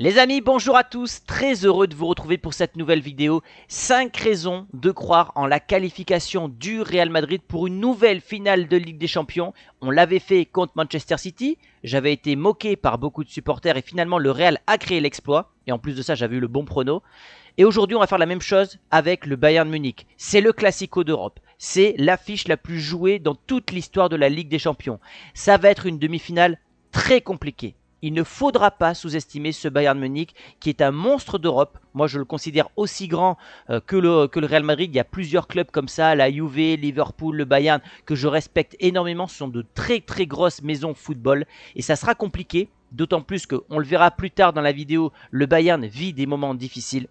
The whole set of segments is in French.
Les amis, bonjour à tous, très heureux de vous retrouver pour cette nouvelle vidéo. 5 raisons de croire en la qualification du Real Madrid pour une nouvelle finale de Ligue des Champions. On l'avait fait contre Manchester City, j'avais été moqué par beaucoup de supporters et finalement le Real a créé l'exploit. Et en plus de ça, j'avais eu le bon prono. Et aujourd'hui, on va faire la même chose avec le Bayern Munich. C'est le Classico d'Europe. C'est l'affiche la plus jouée dans toute l'histoire de la Ligue des Champions. Ça va être une demi-finale très compliquée. Il ne faudra pas sous-estimer ce Bayern Munich qui est un monstre d'Europe. Moi, je le considère aussi grand que le Real Madrid. Il y a plusieurs clubs comme ça, la Juve, Liverpool, le Bayern, que je respecte énormément. Ce sont de très très grosses maisons football et ça sera compliqué. D'autant plus qu'on le verra plus tard dans la vidéo, le Bayern vit des moments difficiles.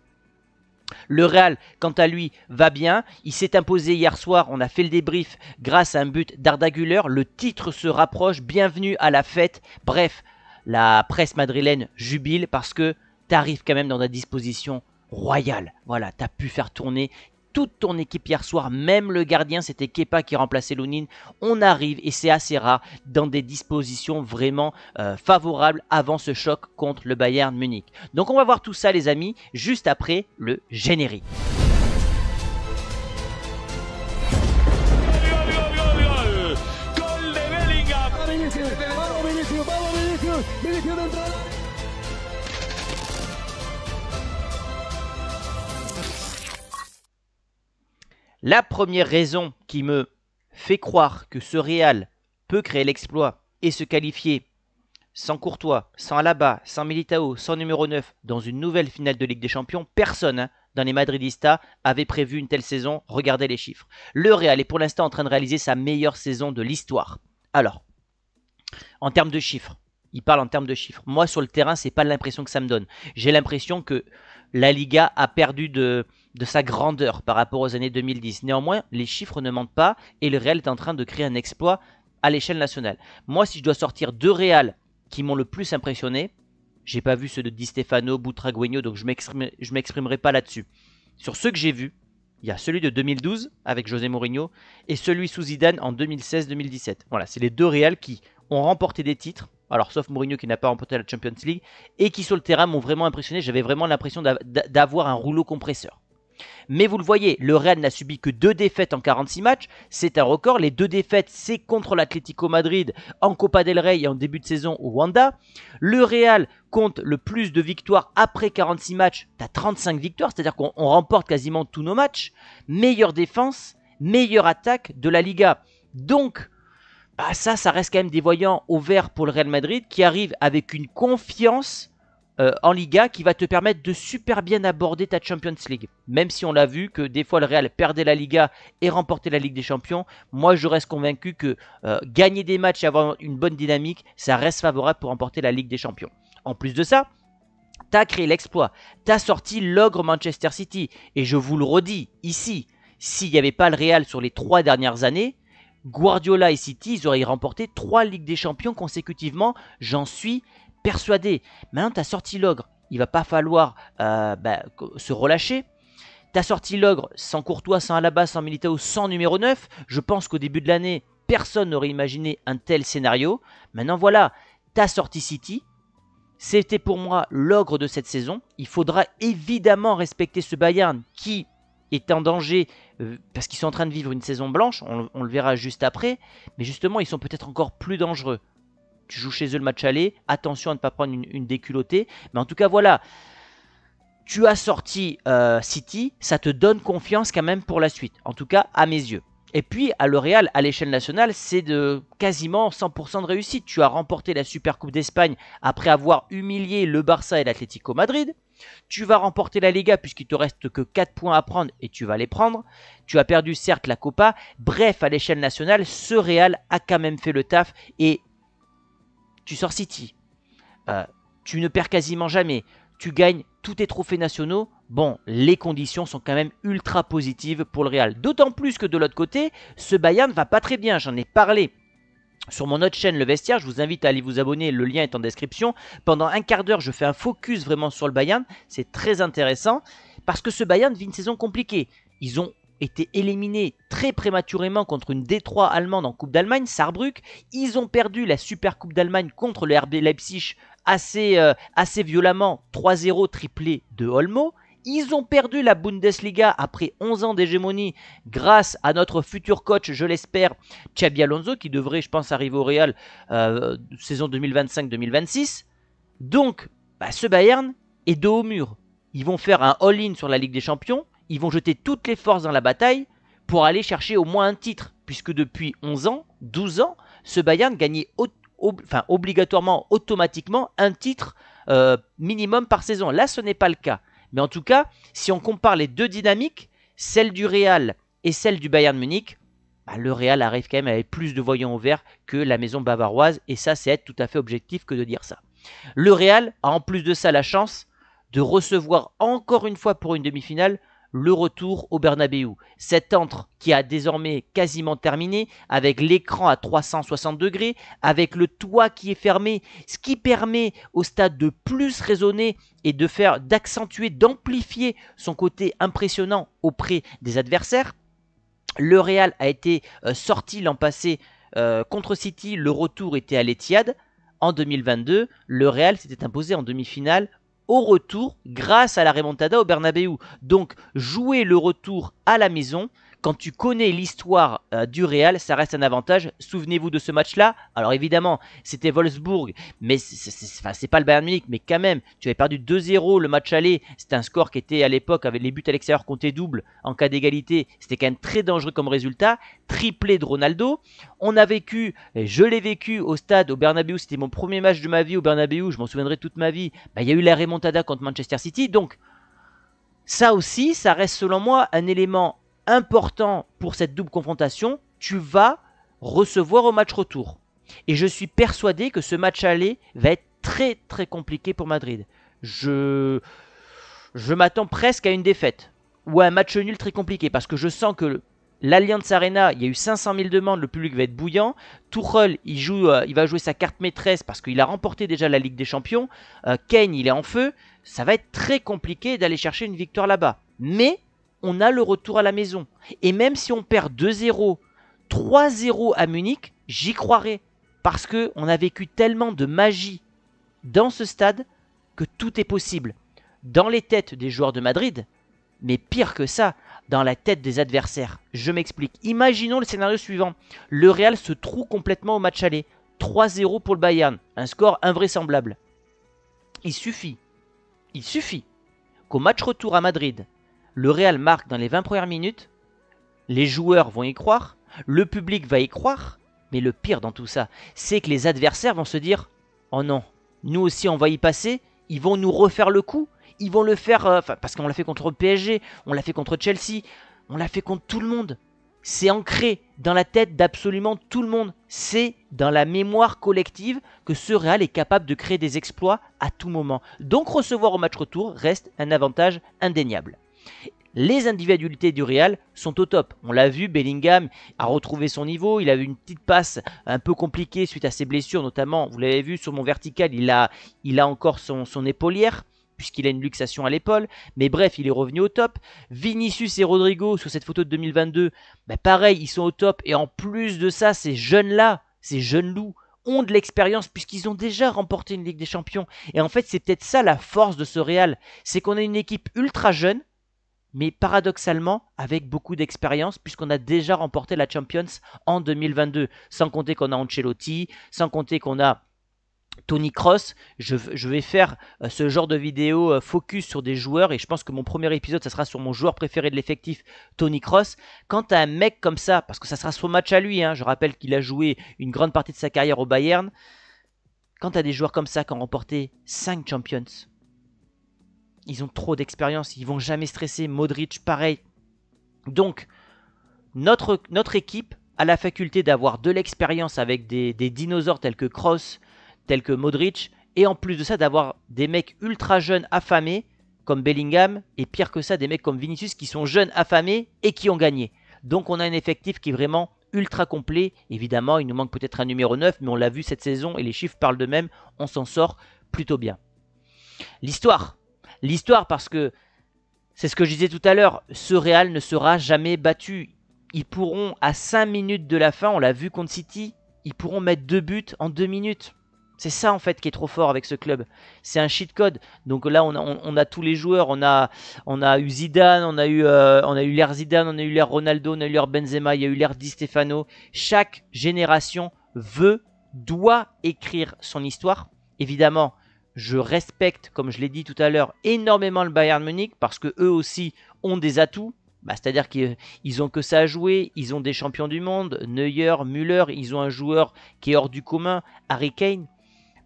Le Real, quant à lui, va bien. Il s'est imposé hier soir. On a fait le débrief grâce à un but d'Arda Güler. Le titre se rapproche. Bienvenue à la fête. Bref, la presse madrilène jubile parce que tu arrives quand même dans ta disposition royale. Voilà, tu as pu faire tourner toute ton équipe hier soir, même le gardien, c'était Kepa qui remplaçait Lunin. On arrive, et c'est assez rare, dans des dispositions vraiment favorables avant ce choc contre le Bayern Munich. Donc on va voir tout ça les amis, juste après le générique. La première raison qui me fait croire que ce Real peut créer l'exploit et se qualifier sans Courtois, sans Alaba, sans Militao, sans numéro 9 dans une nouvelle finale de Ligue des Champions, personne dans les Madridistas avait prévu une telle saison. Regardez les chiffres. Le Real est pour l'instant en train de réaliser sa meilleure saison de l'histoire. Alors, en termes de chiffres, il parle en termes de chiffres. Moi, sur le terrain, c'est pas l'impression que ça me donne. J'ai l'impression que la Liga a perdu de sa grandeur par rapport aux années 2010. Néanmoins, les chiffres ne mentent pas et le Real est en train de créer un exploit à l'échelle nationale. Moi, si je dois sortir deux Real qui m'ont le plus impressionné, j'ai pas vu ceux de Di Stefano, Butragueño, donc je m'exprimerai pas là-dessus. Sur ceux que j'ai vus, il y a celui de 2012 avec José Mourinho et celui sous Zidane en 2016-2017. Voilà, c'est les deux Real qui ont remporté des titres. Alors, sauf Mourinho qui n'a pas remporté la Champions League, et qui sur le terrain m'ont vraiment impressionné. J'avais vraiment l'impression d'avoir un rouleau compresseur. Mais vous le voyez, le Real n'a subi que 2 défaites en 46 matchs. C'est un record. Les 2 défaites, c'est contre l'Atlético Madrid en Copa del Rey et en début de saison au Wanda. Le Real compte le plus de victoires après 46 matchs. Tu as 35 victoires, c'est-à-dire qu'on remporte quasiment tous nos matchs. Meilleure défense, meilleure attaque de la Liga. Donc, ça reste quand même des voyants au vert pour le Real Madrid qui arrive avec une confiance en Liga qui va te permettre de super bien aborder ta Champions League. Même si on l'a vu que des fois le Real perdait la Liga et remportait la Ligue des Champions, moi je reste convaincu que gagner des matchs et avoir une bonne dynamique, ça reste favorable pour remporter la Ligue des Champions. En plus de ça, tu as créé l'exploit, tu as sorti l'ogre Manchester City. Et je vous le redis ici, s'il n'y avait pas le Real sur les 3 dernières années, Guardiola et City, ils auraient remporté 3 Ligues des Champions consécutivement, j'en suis persuadé. Maintenant, tu as sorti l'ogre, il va pas falloir se relâcher. Tu as sorti l'ogre sans Courtois, sans Alaba, sans Militao, sans numéro 9. Je pense qu'au début de l'année, personne n'aurait imaginé un tel scénario. Maintenant, voilà, tu as sorti City. C'était pour moi l'ogre de cette saison. Il faudra évidemment respecter ce Bayern qui est en danger parce qu'ils sont en train de vivre une saison blanche, on le verra juste après, mais justement ils sont peut-être encore plus dangereux. Tu joues chez eux le match aller, attention à ne pas prendre une déculottée, mais en tout cas voilà, tu as sorti City, ça te donne confiance quand même pour la suite, en tout cas à mes yeux. Et puis à le Real, à l'échelle nationale, c'est de quasiment 100% de réussite. Tu as remporté la Super Coupe d'Espagne après avoir humilié le Barça et l'Atlético Madrid. Tu vas remporter la Liga puisqu'il te reste que 4 points à prendre et tu vas les prendre. Tu as perdu certes la Copa. Bref, à l'échelle nationale, ce Real a quand même fait le taf et tu sors City. Tu ne perds quasiment jamais. Tu gagnes tous tes trophées nationaux. Bon, les conditions sont quand même ultra positives pour le Real. D'autant plus que de l'autre côté, ce Bayern ne va pas très bien. J'en ai parlé sur mon autre chaîne Le Vestiaire, je vous invite à aller vous abonner, le lien est en description. Pendant un quart d'heure, je fais un focus vraiment sur le Bayern, c'est très intéressant, parce que ce Bayern vit une saison compliquée. Ils ont été éliminés très prématurément contre une D3 allemande en Coupe d'Allemagne, Saarbrück. Ils ont perdu la Super Coupe d'Allemagne contre le RB Leipzig assez violemment 3-0 triplé de Olmo. Ils ont perdu la Bundesliga après 11 ans d'hégémonie grâce à notre futur coach, je l'espère, Xabi Alonso, qui devrait, je pense, arriver au Real saison 2025-2026. Donc, ce Bayern est dos au mur. Ils vont faire un all-in sur la Ligue des Champions. Ils vont jeter toutes les forces dans la bataille pour aller chercher au moins un titre. Puisque depuis 11 ans, 12 ans, ce Bayern gagnait obligatoirement, automatiquement, un titre minimum par saison. Là, ce n'est pas le cas. Mais en tout cas, si on compare les deux dynamiques, celle du Real et celle du Bayern Munich, le Real arrive quand même avec plus de voyants au vert que la maison bavaroise. Et ça, c'est être tout à fait objectif que de dire ça. Le Real a en plus de ça la chance de recevoir encore une fois pour une demi-finale le retour au Bernabéu. Cet antre qui a désormais quasiment terminé, avec l'écran à 360 degrés, avec le toit qui est fermé, ce qui permet au stade de plus résonner et d'accentuer, d'amplifier son côté impressionnant auprès des adversaires. Le Real a été sorti l'an passé contre City, le retour était à l'Etihad. En 2022, le Real s'était imposé en demi-finale au retour grâce à la remontada au Bernabéu. Donc jouer le retour à la maison, quand tu connais l'histoire du Real, ça reste un avantage. Souvenez-vous de ce match-là. Alors évidemment, c'était Wolfsburg, mais c'est pas le Bayern Munich, mais quand même, tu avais perdu 2-0 le match aller. C'était un score qui était à l'époque, avec les buts à l'extérieur comptés double en cas d'égalité. C'était quand même très dangereux comme résultat. Triplé de Ronaldo. On a vécu, je l'ai vécu au stade, au Bernabéu, c'était mon premier match de ma vie au Bernabéu, je m'en souviendrai toute ma vie. Il y a eu la remontada contre Manchester City, donc ça aussi, ça reste selon moi un élément important pour cette double confrontation. Tu vas recevoir au match retour. Et je suis persuadé que ce match aller va être très très compliqué pour Madrid. Je m'attends presque à une défaite ou à un match nul très compliqué parce que je sens que l'Allianz Arena, il y a eu 500 000 demandes, le public va être bouillant. Tuchel, il va jouer sa carte maîtresse parce qu'il a remporté déjà la Ligue des Champions. Kane, il est en feu. Ça va être très compliqué d'aller chercher une victoire là-bas. Mais on a le retour à la maison. Et même si on perd 2-0, 3-0 à Munich, j'y croirais. Parce qu'on a vécu tellement de magie dans ce stade que tout est possible. Dans les têtes des joueurs de Madrid, mais pire que ça, dans la tête des adversaires. Je m'explique. Imaginons le scénario suivant. Le Real se trouve complètement au match aller. 3-0 pour le Bayern. Un score invraisemblable. Il suffit qu'au match retour à Madrid, le Real marque dans les 20 premières minutes, les joueurs vont y croire, le public va y croire, mais le pire dans tout ça, c'est que les adversaires vont se dire « Oh non, nous aussi on va y passer, ils vont nous refaire le coup, ils vont le faire, parce qu'on l'a fait contre le PSG, on l'a fait contre Chelsea, on l'a fait contre tout le monde. » C'est ancré dans la tête d'absolument tout le monde. C'est dans la mémoire collective que ce Real est capable de créer des exploits à tout moment. Donc recevoir au match retour reste un avantage indéniable. Les individualités du Real sont au top. On l'a vu, Bellingham a retrouvé son niveau. Il a eu une petite passe un peu compliquée suite à ses blessures, notamment, vous l'avez vu sur mon vertical, il a encore son épaulière, puisqu'il a une luxation à l'épaule. Mais bref, il est revenu au top. Vinicius et Rodrigo, sur cette photo de 2022, pareil, ils sont au top. Et en plus de ça, ces jeunes-là, ces jeunes loups, ont de l'expérience puisqu'ils ont déjà remporté une Ligue des Champions. Et en fait, c'est peut-être ça la force de ce Real. C'est qu'on a une équipe ultra jeune, mais paradoxalement avec beaucoup d'expérience puisqu'on a déjà remporté la Champions en 2022. Sans compter qu'on a Ancelotti, sans compter qu'on a Tony Kroos. Je vais faire ce genre de vidéo focus sur des joueurs et je pense que mon premier épisode ça sera sur mon joueur préféré de l'effectif, Tony Kroos. Quand tu as un mec comme ça, parce que ça sera son match à lui, je rappelle qu'il a joué une grande partie de sa carrière au Bayern, quand tu as des joueurs comme ça qui ont remporté 5 Champions, ils ont trop d'expérience, ils vont jamais stresser. Modric pareil. Donc notre équipe a la faculté d'avoir de l'expérience avec des dinosaures tels que Kroos, tels que Modric, et en plus de ça d'avoir des mecs ultra jeunes affamés comme Bellingham, et pire que ça des mecs comme Vinicius qui sont jeunes affamés et qui ont gagné. Donc on a un effectif qui est vraiment ultra complet. Évidemment il nous manque peut-être un numéro 9, mais on l'a vu cette saison et les chiffres parlent d'eux-mêmes, on s'en sort plutôt bien. L'histoire parce que c'est ce que je disais tout à l'heure, ce Real ne sera jamais battu. Ils pourront à 5 minutes de la fin, on l'a vu contre City, ils pourront mettre 2 buts en 2 minutes. C'est ça en fait qui est trop fort avec ce club. C'est un cheat code. Donc là, on a tous les joueurs. On a eu Zidane, on a eu l'ère Zidane, on a eu l'ère Ronaldo, on a eu l'ère Benzema, il y a eu l'ère Di Stefano. Chaque génération doit écrire son histoire. Évidemment, je respecte, comme je l'ai dit tout à l'heure, énormément le Bayern Munich parce que eux aussi ont des atouts. C'est-à-dire qu'ils ont que ça à jouer, ils ont des champions du monde, Neuer, Müller, ils ont un joueur qui est hors du commun, Harry Kane.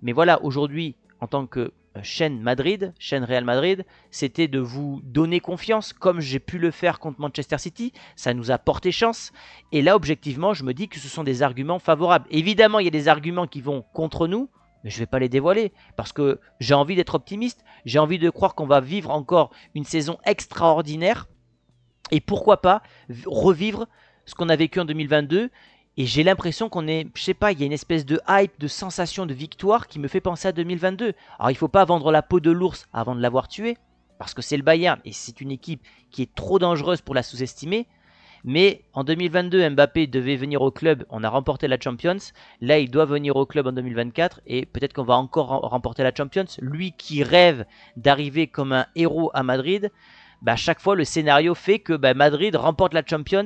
Mais voilà, aujourd'hui, en tant que chaîne Real Madrid, c'était de vous donner confiance, comme j'ai pu le faire contre Manchester City. Ça nous a porté chance. Et là, objectivement, je me dis que ce sont des arguments favorables. Évidemment, il y a des arguments qui vont contre nous, mais je ne vais pas les dévoiler, parce que j'ai envie d'être optimiste. J'ai envie de croire qu'on va vivre encore une saison extraordinaire. Et pourquoi pas revivre ce qu'on a vécu en 2022. Et j'ai l'impression qu'on est, je sais pas, il y a une espèce de hype, de sensation de victoire qui me fait penser à 2022. Alors il ne faut pas vendre la peau de l'ours avant de l'avoir tué, parce que c'est le Bayern et c'est une équipe qui est trop dangereuse pour la sous-estimer. Mais en 2022, Mbappé devait venir au club, on a remporté la Champions. Là, il doit venir au club en 2024 et peut-être qu'on va encore remporter la Champions. Lui qui rêve d'arriver comme un héros à Madrid, à chaque fois, le scénario fait que Madrid remporte la Champions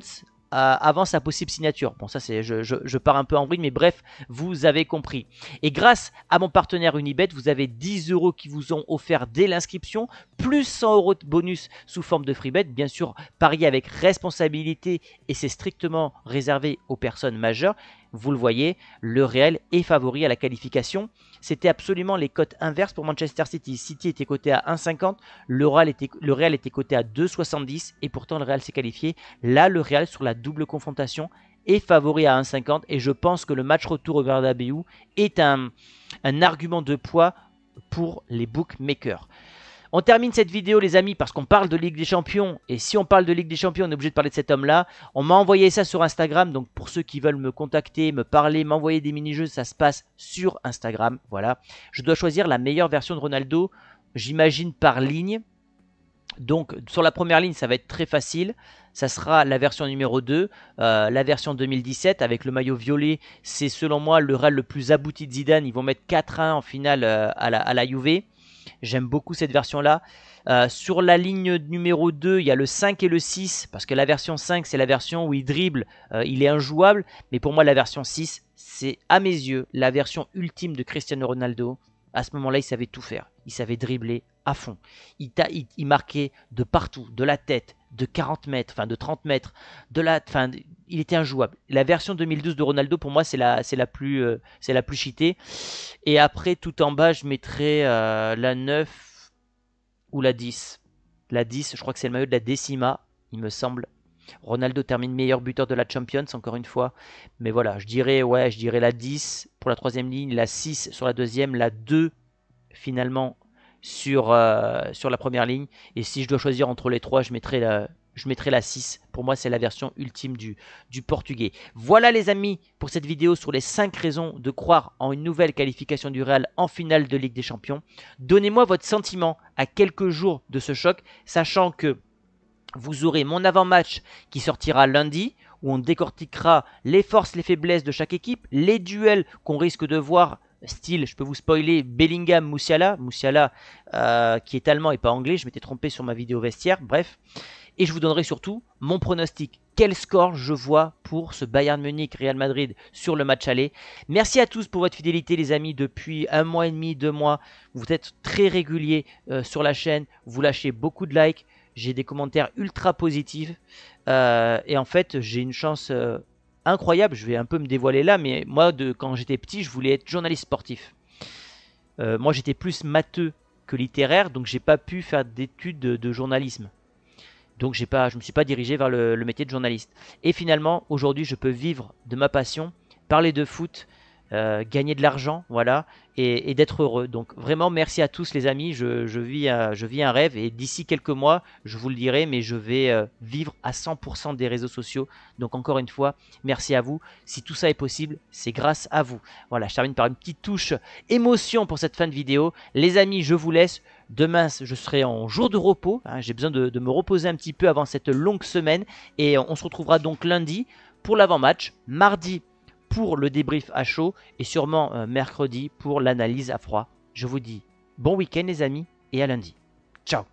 avant sa possible signature. Bon, ça, c'est, je pars un peu en vrille, mais bref, vous avez compris. Et grâce à mon partenaire Unibet, vous avez 10 € qui vous ont offert dès l'inscription, plus 100 € de bonus sous forme de free bet. Bien sûr, pariez avec responsabilité et c'est strictement réservé aux personnes majeures. Vous le voyez, le Real est favori à la qualification. C'était absolument les cotes inverses pour Manchester City. City était coté à 1,50, le Real était coté à 2,70 et pourtant le Real s'est qualifié. Là, le Real sur la double confrontation est favori à 1,50 et je pense que le match retour au Bernabéu est un argument de poids pour les bookmakers. On termine cette vidéo les amis parce qu'on parle de Ligue des Champions et si on parle de Ligue des Champions on est obligé de parler de cet homme là. On m'a envoyé ça sur Instagram, donc pour ceux qui veulent me contacter, me parler, m'envoyer des mini-jeux, ça se passe sur Instagram, voilà. Je dois choisir la meilleure version de Ronaldo, j'imagine par ligne. Donc sur la première ligne ça va être très facile, ça sera la version numéro 2, la version 2017 avec le maillot violet, c'est selon moi le Real le plus abouti de Zidane, ils vont mettre 4-1 en finale à la Juve. J'aime beaucoup cette version-là. Sur la ligne numéro 2, il y a le 5 et le 6, parce que la version 5, c'est la version où il dribble, il est injouable. Mais pour moi, la version 6, c'est à mes yeux la version ultime de Cristiano Ronaldo. À ce moment-là, il savait tout faire. Il savait dribbler à fond. Il marquait de partout, de la tête, de 40 mètres, enfin de 30 mètres. Il était injouable. La version 2012 de Ronaldo, pour moi, c'est la plus cheatée. Et après, tout en bas, je mettrais la 9 ou la 10. La 10, je crois que c'est le maillot de la Decima, il me semble. Ronaldo termine meilleur buteur de la Champions, encore une fois. Mais voilà, je dirais la 10 pour la troisième ligne, la 6 sur la deuxième, la 2 finalement sur la première ligne. Et si je dois choisir entre les trois, je mettrai la 6. Pour moi, c'est la version ultime du portugais. Voilà les amis pour cette vidéo sur les 5 raisons de croire en une nouvelle qualification du Real en finale de Ligue des Champions. Donnez-moi votre sentiment à quelques jours de ce choc, sachant que vous aurez mon avant-match qui sortira lundi, où on décortiquera les forces, les faiblesses de chaque équipe, les duels qu'on risque de voir, style, je peux vous spoiler, Bellingham-Musiala, qui est allemand et pas anglais, je m'étais trompé sur ma vidéo vestiaire, bref. Et je vous donnerai surtout mon pronostic. Quel score je vois pour ce Bayern Munich-Real Madrid sur le match aller. Merci à tous pour votre fidélité les amis depuis 1 mois et demi, 2 mois. Vous êtes très réguliers sur la chaîne, vous lâchez beaucoup de likes. J'ai des commentaires ultra positifs et en fait j'ai une chance incroyable, je vais un peu me dévoiler là, mais moi quand j'étais petit je voulais être journaliste sportif. Moi j'étais plus matheux que littéraire, donc j'ai pas pu faire d'études de journalisme. Donc je me suis pas dirigé vers le métier de journaliste. Et finalement aujourd'hui je peux vivre de ma passion, parler de foot, gagner de l'argent, voilà, et d'être heureux. Donc vraiment merci à tous les amis, je vis un rêve et d'ici quelques mois, je vous le dirai, mais je vais vivre à 100% des réseaux sociaux. Donc encore une fois, merci à vous. Si tout ça est possible, c'est grâce à vous. Voilà, je termine par une petite touche émotion pour cette fin de vidéo. Les amis, je vous laisse. Demain, je serai en jour de repos. Hein, j'ai besoin de me reposer un petit peu avant cette longue semaine. Et on se retrouvera donc lundi pour l'avant-match. Mardi, pour le débrief à chaud et sûrement mercredi pour l'analyse à froid. Je vous dis bon week-end les amis et à lundi. Ciao.